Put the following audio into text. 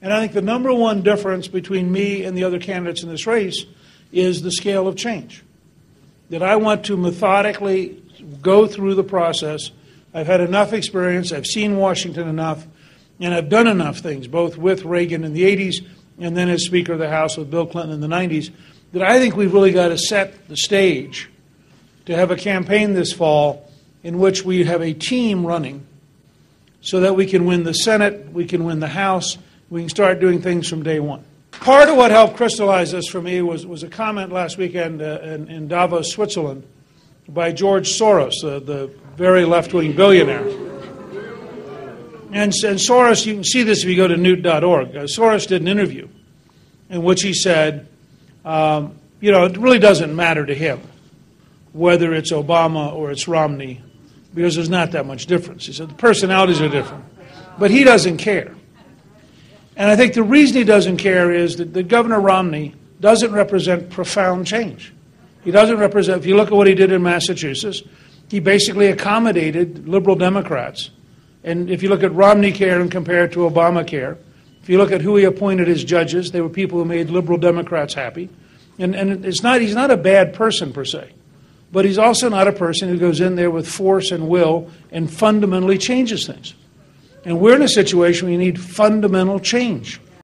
And I think the number one difference between me and the other candidates in this race is the scale of change. That I want to methodically go through the process. I've had enough experience, I've seen Washington enough, and I've done enough things, both with Reagan in the 80s and then as Speaker of the House with Bill Clinton in the 90s, that I think we've really got to set the stage to have a campaign this fall in which we have a team running so that we can win the Senate, we can win the House, we can start doing things from day one. Part of what helped crystallize this for me was a comment last weekend in Davos, Switzerland, by George Soros, the very left-wing billionaire. And Soros, you can see this if you go to newt.org. Soros did an interview in which he said, it really doesn't matter to him whether it's Obama or it's Romney, because there's not that much difference. He said the personalities are different, but he doesn't care. And I think the reason he doesn't care is that Governor Romney doesn't represent profound change. He doesn't represent, if you look at what he did in Massachusetts, he basically accommodated liberal Democrats. And if you look at Romneycare and compare it to Obamacare, if you look at who he appointed as judges, they were people who made liberal Democrats happy. And he's not a bad person per se, but he's also not a person who goes in there with force and will and fundamentally changes things. And we're in a situation where you need fundamental change.